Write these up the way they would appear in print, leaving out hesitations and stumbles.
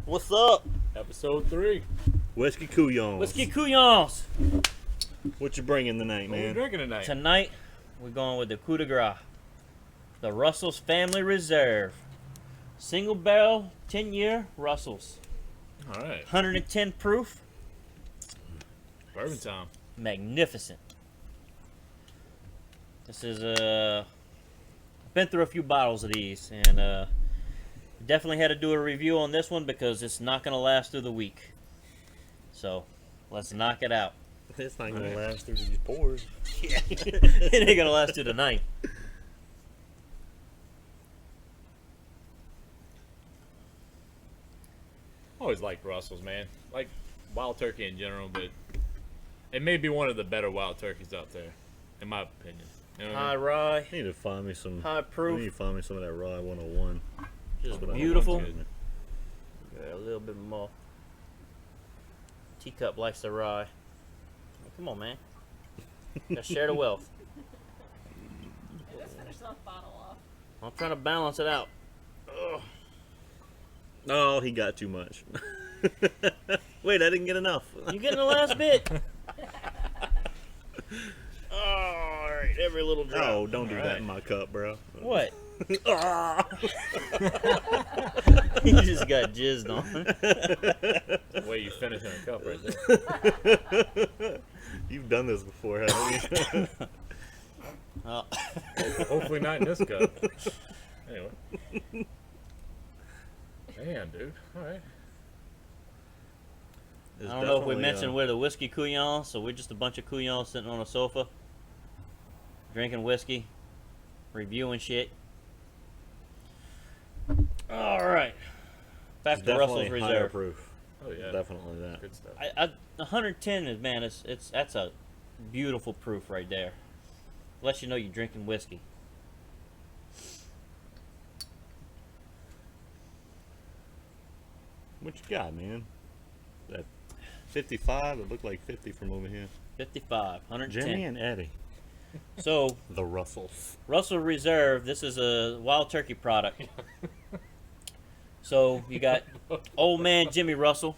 What's up? Episode 3. Whiskey Couyons. Whiskey Couyons. What you bringing tonight, What are we man? drinking tonight? Tonight, we're going with the Coup de Grace. The Russell's Family Reserve. Single barrel, 10-year Russell's. All right. 110 proof. Bourbon time. Magnificent. This is, I've been through a few bottles of these, and definitely had to do a review on this one because it's not going to last through the week. So, let's knock it out. It's not gonna last through these pours. Yeah. It ain't going to last through the night. Always liked Russell's, man. Like Wild Turkey in general, but it may be one of the better Wild Turkeys out there, in my opinion. You know what I High mean? rye, I need to find me some. high I proof. need to find me some of that rye 101. Just But I don't beautiful. want to. Yeah, a little bit more. Teacup likes the rye. Oh, come on, man. Gotta share the wealth. Let's finish that bottle off. I'm trying to balance it out. Ugh. Oh, he got too much. Wait, I didn't get enough. You getting the last bit? Oh, all right, every little drop. Oh, don't do All that right. in my cup, bro. What? Ah. You just got jizzed on. The way you finish in a cup right there. You've done this before, haven't you? Oh. Hopefully not in this cup. Anyway. Damn, dude. All right. It's I don't know if we definitely, mentioned we're the Whiskey Couyons, so we're just a bunch of Couyons sitting on a sofa, drinking whiskey, reviewing shit. All right, back it's to Russell's definitely higher Reserve. proof. Oh yeah. Definitely that. Good stuff. 110 is, man, that's a beautiful proof right there. Lets you know you're drinking whiskey. What you got, man? That 55? It looked like 50 from over here. 55, 110. Jimmy and Eddie. So The Russells. Russell Reserve, this is a wild turkey product. So you got old man Jimmy Russell.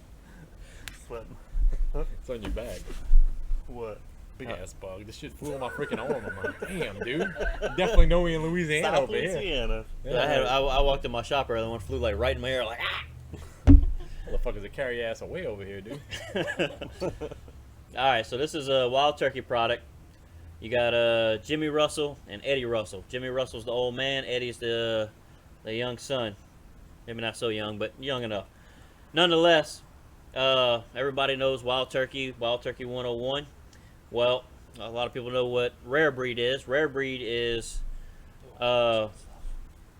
Sweating. It's on your bag. What? Big ass bug. This shit flew on my freaking arm. I'm like, damn, dude. You definitely know we in Louisiana South over here. Louisiana. Yeah, I walked in my shop earlier, one flew like right in my ear, like ah. Motherfuckers that carry ass away over here, dude. All right, so this is a wild turkey product. You got Jimmy Russell and Eddie Russell. Jimmy Russell's the old man. Eddie's the young son. Maybe not so young, but young enough. Nonetheless, everybody knows Wild Turkey 101. Well, a lot of people know what Rare Breed is. Rare Breed is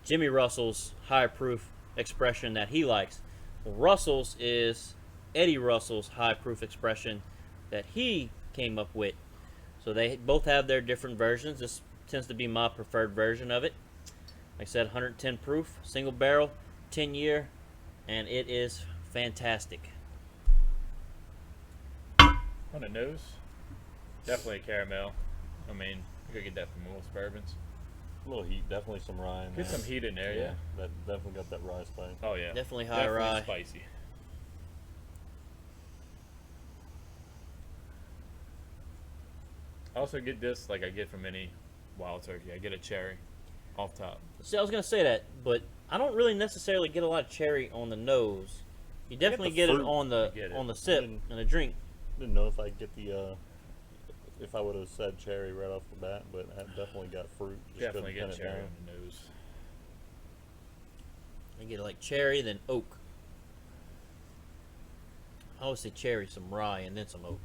Jimmy Russell's high proof expression that he likes. Russell's is Eddie Russell's high proof expression that he came up with. So they both have their different versions. This tends to be my preferred version of it. Like I said, 110 proof, single barrel, 10-year, and it is fantastic. On the nose, definitely a caramel. I mean, you could get that from most bourbons. A little heat, definitely some rye in Get there. some heat in there, yeah. That definitely got that rye spice. Oh yeah, Definitely high rye. spicy. I also get this like I get from any Wild Turkey. I get a cherry off top. See, I was gonna say that, but I don't really necessarily get a lot of cherry on the nose. You definitely the get it fruit. on the You get it. on the sip Mm. and the drink. Didn't know if I'd get the, if I would have said cherry right off the bat, but I definitely got fruit. Just Definitely couldn't get pin it cherry down. on the nose. I get like cherry, then oak. I always say cherry, some rye, and then some oak.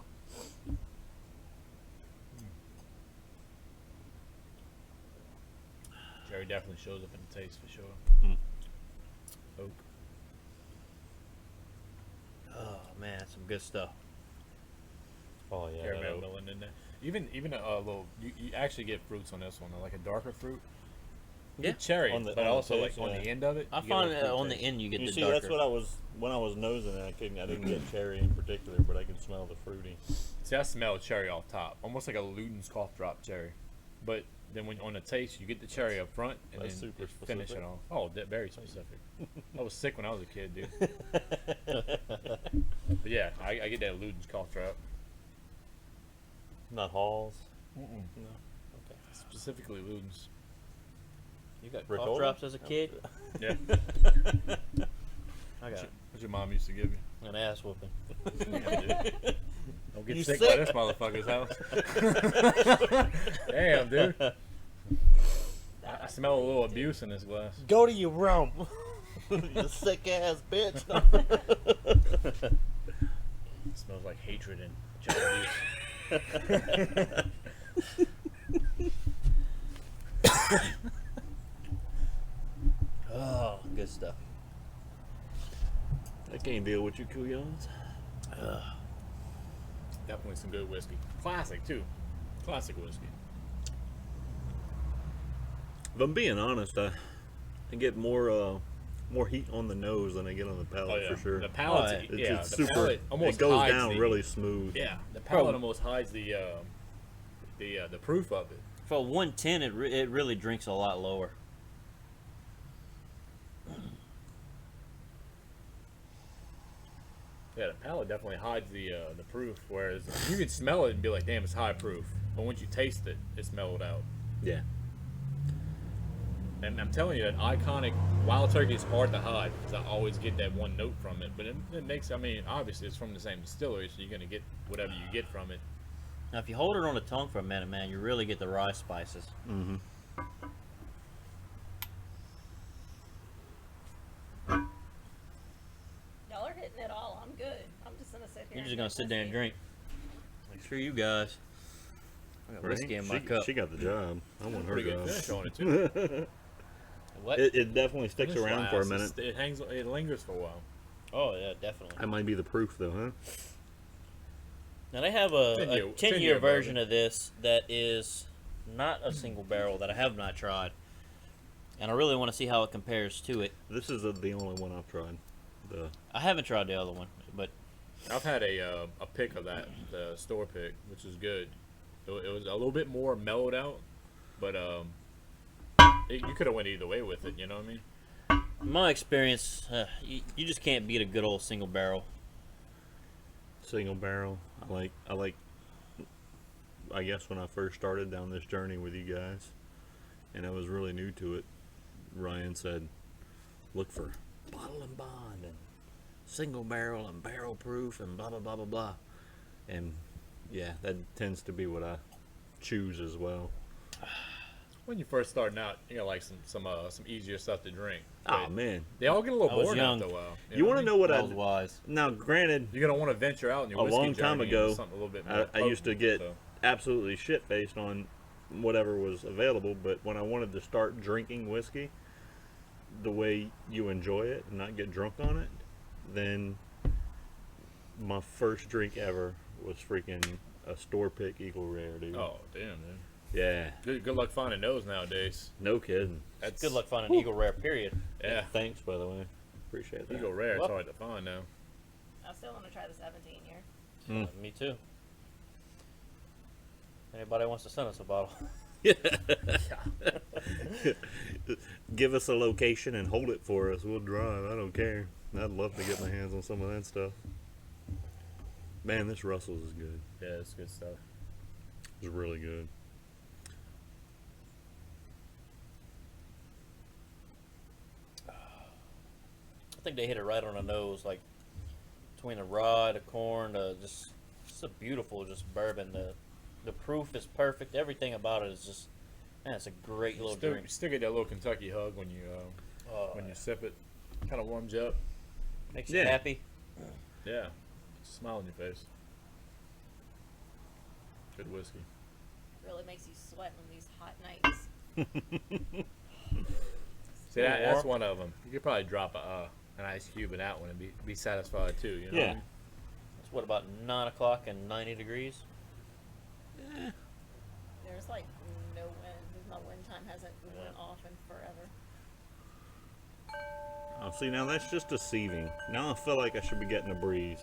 Cherry definitely shows up in the taste for sure. Mm. Oak. Oh man, that's some good stuff. Oh, yeah. Caramel that oak. melon in there. Even a little. You actually get fruits on this one, like a darker fruit. You Yeah. get cherry, On the- but on the also taste, like on yeah. the end of it. I you get a find little fruit on the taste. end you get You the see, darker. that's what when I was nosing it, I didn't get cherry in particular, but I could smell the fruity. See, I smell cherry off top, almost like a Luton's cough drop cherry, but then when on the taste, you get the cherry up front, and That's then super just finish it specific. off. Oh, very specific. I was sick when I was a kid, dude. But yeah, I get that Luden's cough drop. Not Halls. No. Okay. Specifically Luden's. You got Ricola? cough drops as a kid? Yeah. I got What your mom used to give you. an ass whooping. Damn, dude. Don't get You sick, sick? by this motherfucker's house. Damn, dude. I smell a little abuse in this glass. Go to your room. You sick ass bitch. It smells like hatred and child abuse. Oh, good stuff. I can't deal with you, Couyons. Definitely some good whiskey. Classic, too. Classic whiskey. If I'm being honest, I get more heat on the nose than I get on the palate for sure. The palate, Oh, It's, yeah, it's the super. palate almost It goes hides down the, really smooth. Yeah, the palate Bro. almost hides the proof of it. For 110, it really drinks a lot lower. Yeah, the palate definitely hides the proof. Whereas you can smell it and be like, "Damn, it's high proof," but once you taste it, it's mellowed out. Yeah. And I'm telling you, that iconic Wild Turkey is hard to hide because I always get that one note from it. But it makes, I mean, obviously it's from the same distillery, so you're gonna get whatever you get from it. Now, if you hold it on the tongue for a minute, man, you really get the rye spices. Mm-hmm. Y'all are hitting it all. I'm good. I'm just gonna sit here. You're just and gonna drink sit there and whiskey. drink. Like, screw you guys. I got whiskey in my cup. She got the job. I want her Pretty good job. finish on it too. What? It definitely sticks Finish around for a wise, minute. It hangs. It lingers for a while. Oh yeah, definitely. That might be the proof, though, huh? Now they have a 10-year 10-year version bourbon. of this that is not a single barrel that I have not tried, and I really want to see how it compares to it. This is the only one I've tried. I haven't tried the other one, but I've had a pick of that, the store pick, which is good. It was a little bit more mellowed out, but you could have went either way with it. You know what I mean? in my experience, you just can't beat a good old single barrel. Single barrel. I like. I guess when I first started down this journey with you guys, and I was really new to it, Ryan said, "Look for bottle and bond and single barrel and barrel proof and blah blah blah blah blah," and yeah, that tends to be what I choose as well. When you first starting out, you got like some easier stuff to drink. Oh But man, they all get a little I was boring young. after a while. you want to know what I I was wise. now? Granted, You're gonna want to venture out in your a whiskey long time journey ago, into something a little bit more I used to potent, get so. absolutely shit faced on whatever was available, but when I wanted to start drinking whiskey the way you enjoy it and not get drunk on it, then my first drink ever was freaking a store pick Eagle Rare, dude. Oh damn, man! Yeah, Good luck finding those nowadays. no kidding. That's Good luck finding Eagle Rare. Period. Yeah, Thanks, by the way. Appreciate that. Eagle Rare. It's Well- hard to find now. I still want to try the 17 year. Me too. Anybody wants to send us a bottle? Give us a location and hold it for us. We'll drive. I don't care. I'd love to get my hands on some of that stuff. Man, this Russell's is good. Yeah, it's good stuff. It's really good. I think they hit it right on the nose, like between the rye, the corn, just a beautiful just bourbon. The proof is perfect. Everything about it is just, man, it's a great little drink. Still get that little Kentucky hug when you sip it. Kind of warms you up. Makes you Yeah. happy. Yeah, smile on your face. Good whiskey. Really makes you sweat on these hot nights. See, that's one of them. You could probably drop an ice cube in that one and be satisfied too. You know? Yeah. It's what, about 9 o'clock and 90 degrees? There's like no wind. My wind time hasn't went off in forever. Oh, see, now that's just deceiving. Now I feel like I should be getting a breeze.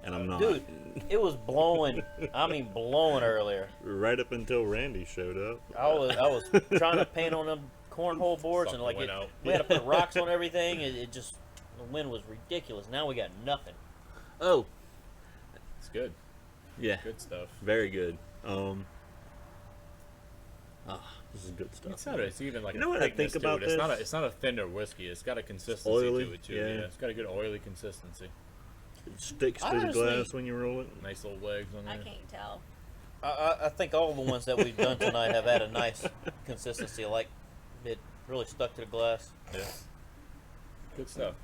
and I'm not. Dude, it was blowing. I mean, blowing earlier. Right up until Randy showed up. I was trying to paint on them cornhole boards, and Sucker like went out. we had to put rocks on everything. It just the wind was ridiculous. Now we got nothing. Oh, It's good. yeah, Good stuff. very good. This is good stuff. It's not. It's even like You know a what I thickness think to about it. It's not. this? It's not a thinner whiskey. It's got a consistency oily, to it too. yeah. It's got a good oily consistency. It sticks to the Honestly- glass when you roll it. Nice little legs on I there. can't tell. I think all the ones that we've done tonight have had a nice consistency. Like it really stuck to the glass. Yeah. Good stuff.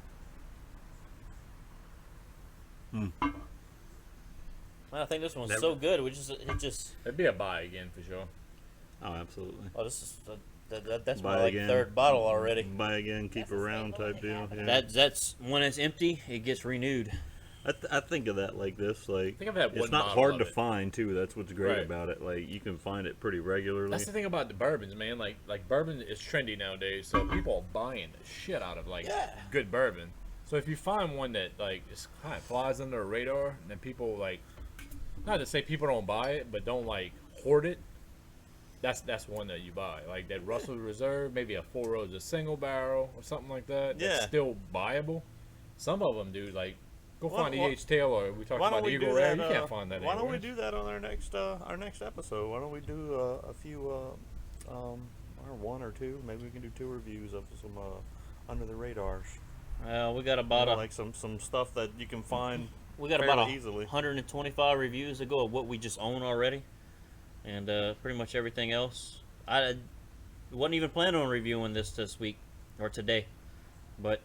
Man, I think this one's Never- so good. It just. It'd be a buy again for sure. Oh, absolutely. Oh, this is that's Buy my again. third bottle already. Buy again, keep That's a around staple type in the deal. cabinet. Yeah. That's when it's empty, it gets renewed. I think of that like this. Like, think I've had it's one not bottle hard of to it. find too. That's what's great Right. about it. Like, you can find it pretty regularly. That's the thing about the bourbons, man. Like bourbon is trendy nowadays, so people are buying the shit out of good bourbon. So if you find one that like is kind of flies under the radar, then people like, not to say people don't buy it, but don't like hoard it. That's one that you buy. Like that Russell Reserve, maybe a Four Roses single barrel or something like that. Yeah. That's still buyable. Some of them, dude, like go Why- find why- E.H. Taylor. We talked about Eagle Rare. You can't find that Why don't we anywhere. do that on our next episode? Why don't we do a few, or one or two? Maybe we can do 2 reviews of some under the radars. We got about a like some stuff that you can find. we got fairly about easily. 125 reviews to go of what we just own already, and pretty much everything else. I wasn't even planning on reviewing this week or today, but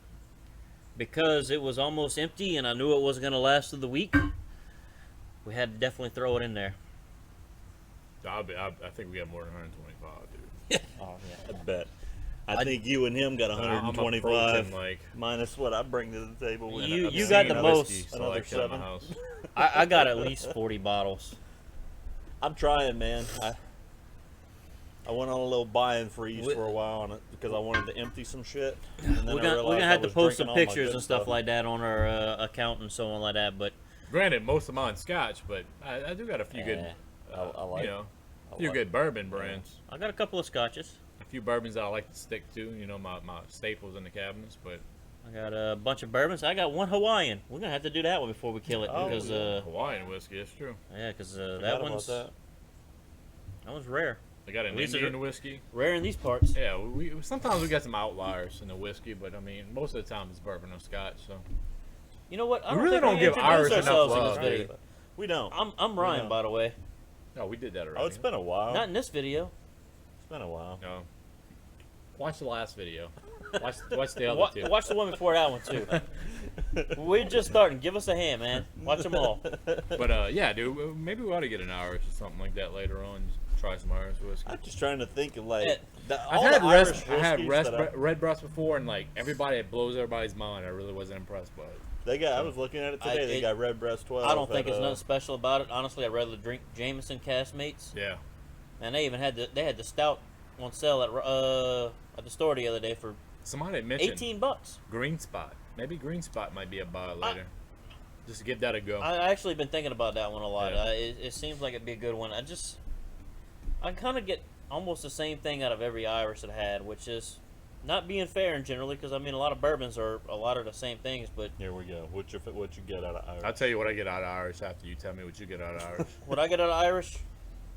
because it was almost empty and I knew it wasn't gonna last through the week, we had to definitely throw it in there. I think we got more than 125, dude. Oh yeah. I bet. I think you and him got I'm 125 approaching, like minus what I bring to the table. and You- I've you seen got the another- most. whiskey another selection in my 7. house. I got at least 40 bottles. I'm trying, man. I went on a little buying freeze We- for a while on it because I wanted to empty some shit. And then We're I gonna realized have I to was post drinking some all my pictures good and stuff like that on our account and so on like that. But Granted, most of mine's Scotch, but I do got a few good, Yeah, I like- you know, I a few like- good bourbon brands. I got a couple of scotches. A few bourbons that I like to stick to, you know, my staples in the cabinets. But I got a bunch of bourbons. I got one Hawaiian. We're gonna have to do that one before we kill it Oh, because Hawaiian whiskey, that's true. because Forgot that about one's that. that one's rare. They got an These are- Indian whiskey. Rare in these parts. Yeah, we sometimes we got some outliers in the whiskey, but I mean, most of the time it's bourbon or Scotch. So You know what? I We really think we don't give introduced Irish enough ourselves in love, this dude. video. We don't. I'm Ryan, No. by the way. no, we did that already. Oh, it's been a while. Not in this video. It's been a while. No. Watch the last video. Watch the other two. Watch the one before that one too. We're just starting. Give us a hand, man. Watch them all. But yeah, dude, maybe we ought to get an Irish or something like that later on. Just try some Irish whiskey. I'm just trying to think of like. Yeah. all I've had the Irish whiskeys that I- red breast before, and like everybody, it blows everybody's mind. I really wasn't impressed by it. They got. I was looking at it today. They it- got Red Breast 12. I don't think at, there's nothing special about it. Honestly, I'd rather drink Jameson Castmates. Yeah. And they even had the stout on sale at the store the other day for Somebody had mentioned $18. Green Spot. Maybe Green Spot might be a buy later. Just to give that a go. I actually been thinking about that one a lot. Yeah. It seems like it'd be a good one. I kind of get almost the same thing out of every Irish that I had, which is not being fair in generally, because I mean a lot of bourbons are a lot of the same things. But Here we go. What you get out of Irish? I'll tell you what I get out of Irish after you tell me what you get out of Irish. what I get out of Irish,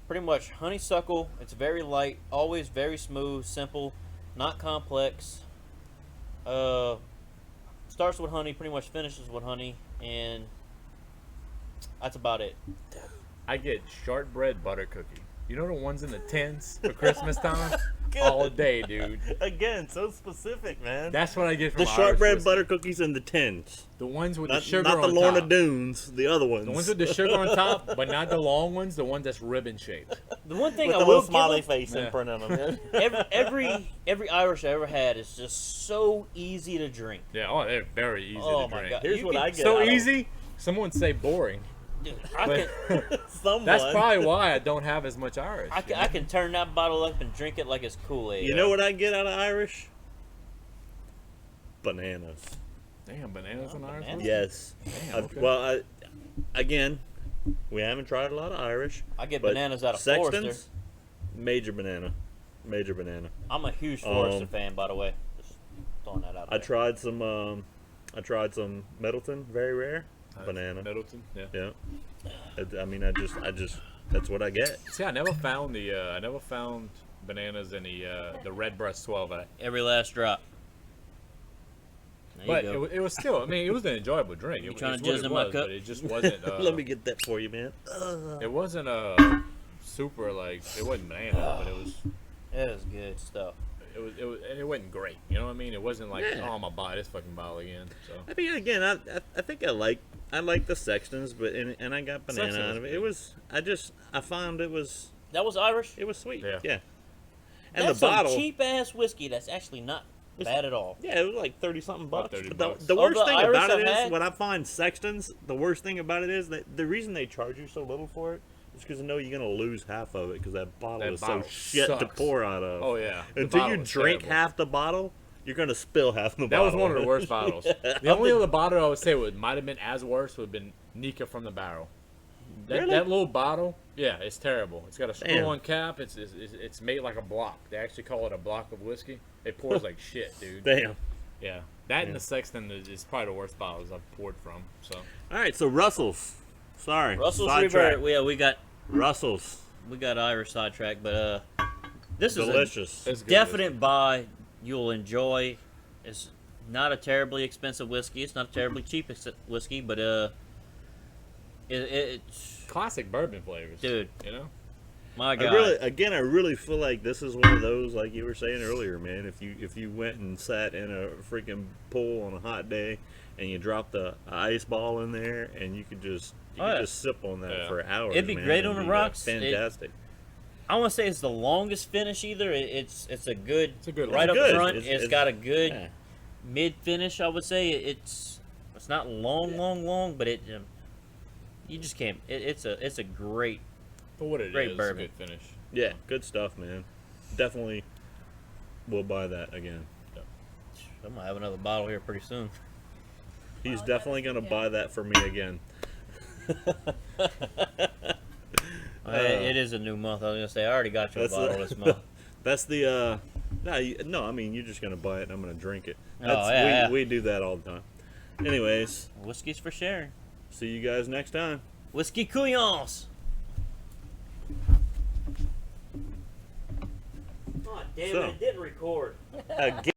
pretty much honeysuckle. It's very light, always very smooth, simple, not complex. Starts with honey, pretty much finishes with honey, and that's about it. I get shortbread butter cookie. You know the ones in the tins for Christmas time? All day, dude. Again, so specific, man. That's what I get from the Irish shortbread whiskey. butter cookies in the tins. The ones with the Not, sugar not the on Lorna top. Dunes, the other ones. The ones with the sugar on top, but not the long ones. The ones that's ribbon shaped. The one thing with I the will little give smiley them, face Yeah. imprint on them. every Irish I ever had is just so easy to drink. Yeah. Oh, they're very easy Oh to my drink. God. Here's You what can- I get. So out of easy. Some would say boring. Dude, But someone. that's probably why I don't have as much Irish. I can turn that bottle up and drink it like it's Kool-Aid. You know what I get out of Irish? Bananas. Damn, bananas and Irish. bananas? whiskey? Yes. Damn, okay. Well, again, we haven't tried a lot of Irish. I get but bananas out of Sextons, Forester. major banana. Major banana. I'm a huge Forester fan, by the way. Just throwing that out I there. tried some Middleton, very rare. Banana. Middleton. Yeah. Yeah. I mean, I just that's what I get. See, I never found bananas in the Redbreast 12. Every last drop. There But you go. it was still, I mean, it was an enjoyable drink. You It trying was to what jizz it in my was, cup? but it just wasn't. Let me get that for you, man. It wasn't super like it wasn't banana, but it was. It is good stuff. It wasn't great. You know what I mean? It wasn't like, Yeah. oh, I'm gonna buy this fucking bottle again. So I mean, again, I think I like the Sextons, but and I got banana Sexton out of it. was It was I found it was Irish? it was sweet. Yeah. Yeah. And That's the bottle. some cheap ass whiskey that's actually not bad at all. Yeah, it was like 30-something bucks. $30 But bucks. the Of worst the thing Irish about it I've is, had- when I find Sextons, the worst thing about it is that the reason they charge you so little for it is because they know you're going to lose half of it because that bottle That is bottle so shit to sucks. pour out of. Oh, yeah. The Until bottle you was drink terrible. half the bottle, you're going to spill half the that bottle. was one of the worst bottles. The only other bottle I would say might have been as worse would have been Nika from the barrel. Really? That little bottle, yeah, it's terrible. It's got a Damn. screw-on cap. It's made like a block. They actually call it a block of whiskey. It pours like shit, dude. Damn. Yeah, that and the Sexton is probably the worst bottles I've poured from. So All right, so Russell's. Sorry. Russell's sidetrack. Revert. We got Russell's. Irish sidetrack, but this is Delicious. it's a good definite buy. You'll enjoy. It's not a terribly expensive whiskey. It's not a terribly cheap whiskey, but it's whiskey. Classic bourbon flavors, dude. You know, My I God. really feel like this is one of those, like you were saying earlier, man. If you went and sat in a freaking pool on a hot day and you dropped a ice ball in there and you could just sip on that Yeah. for hours. It'd be man. great on the rocks. Fantastic. I want to say it's the longest finish either. It's a good. It's a good right one. up Good. front. It's- It's got a good yeah. mid finish. I would say it's not long, but it you just can't. It's a great. for what it Great is, bourbon. good finish. Yeah, good stuff, man. Definitely will buy that again. I'm gonna have another bottle here pretty soon. He's Oh, definitely yes, going to yeah. buy that for me again. It is a new month. I was gonna say I already got you a That's bottle this month. That's the no, I mean you're just going to buy it and I'm going to drink it. Oh, That's, yeah. we do that all the time. Anyways, Whiskey's for sharing. see you guys next time. Whiskey Couyons. Oh, damn So. it didn't record. Again.